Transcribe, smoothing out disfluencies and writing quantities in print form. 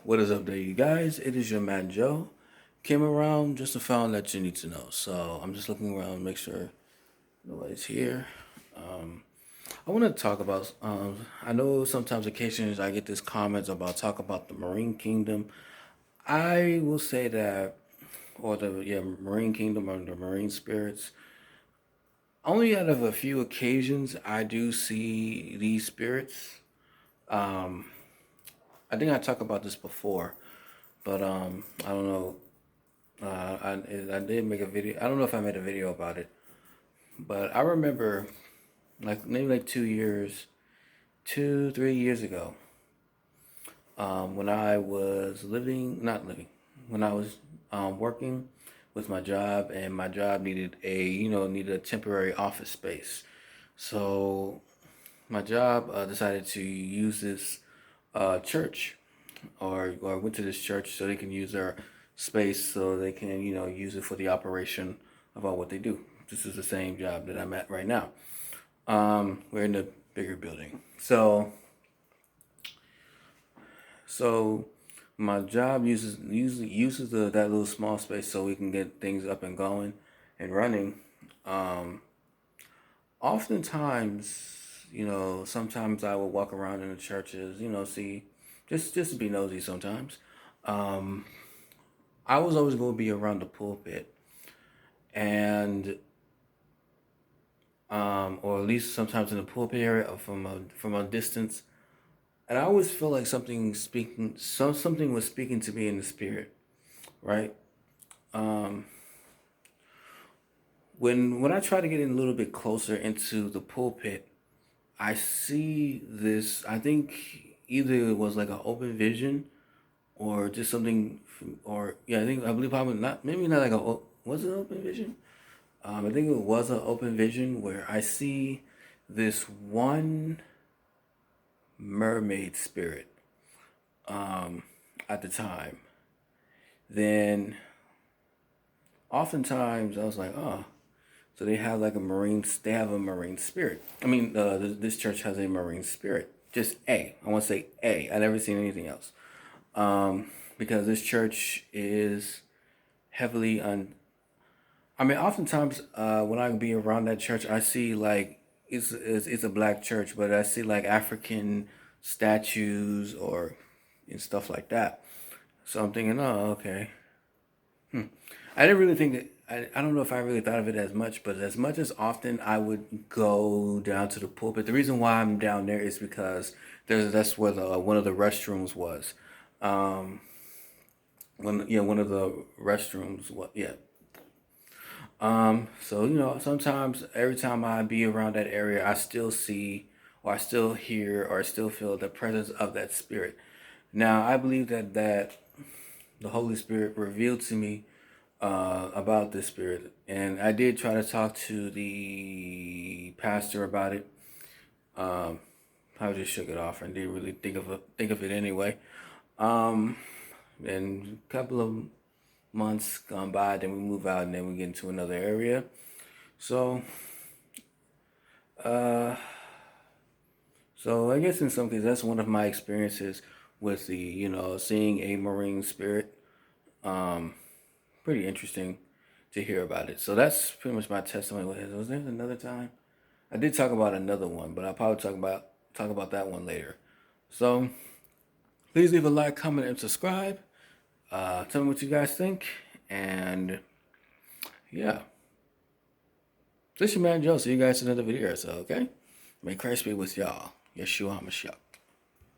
What is up there, you guys? It is your man Joe. Came around just to find that you need to know. So I'm just looking around, make sure nobody's here. I want to talk about. I know sometimes, occasions, I get these comments about talk about the Marine Kingdom. I will say that, or the Marine Kingdom or the Marine spirits. Only out of a few occasions I do see these spirits. Um, I think I talked about this before, but I don't know. I did make a video. I don't know if I made a video about it, but I remember like maybe like 2 years, 3 years ago, when I was not living, when I was working with my job, and my job needed a temporary office space. So my job decided to use this church, or went to this church so they can use their space, so they can use it for the operation of all what they do. This is the same job that I'm at right now. We're in the bigger building, so my job uses that little small space so we can get things up and going and running. Um, Oftentimes, sometimes I will walk around in the churches, see, just to be nosy sometimes. Um, I was always going to be around the pulpit, and or at least sometimes in the pulpit area, or from a distance. And I always feel like something was speaking to me in the spirit, right? Um, when I try to get in a little bit closer into the pulpit, I see this. I think either it was like an open vision, or just something, or yeah, I believe probably not. Maybe not like was it an open vision? I think it was an open vision where I see this one mermaid spirit um, at the time. Then oftentimes I was like, oh, so they have like they have a marine spirit. I mean, this church has a marine spirit. Just I want to say I never seen anything else. Because this church is heavily on. I mean, oftentimes when I be around that church, I see like it's a black church, but I see like African statues or and stuff like that. So I'm thinking, oh, okay. I didn't really think that. I don't know if I really thought of it as much as often I would go down to the pulpit. The reason why I'm down there is because that's where the one of the restrooms was. Um, one of the restrooms. What? Yeah. So sometimes every time I be around that area, I still see, or I still hear, or I still feel the presence of that spirit. Now, I believe that the Holy Spirit revealed to me about this spirit, and I did try to talk to the pastor about it. Um, I just shook it off and didn't really think of it anyway. Um, and a couple of months gone by, then we move out, and then we get into another area. So, uh, so I guess in some cases that's one of my experiences with the seeing a marine spirit. Um, Pretty interesting to hear about it. So that's pretty much my testimony. Was there another time? I did talk about another one, but I'll probably talk about that one later. So please leave a like, comment, and subscribe. Tell me what you guys think, and yeah, this is your man Joe. See you guys in another video. So okay, may Christ be with y'all. Yeshua HaMashiach.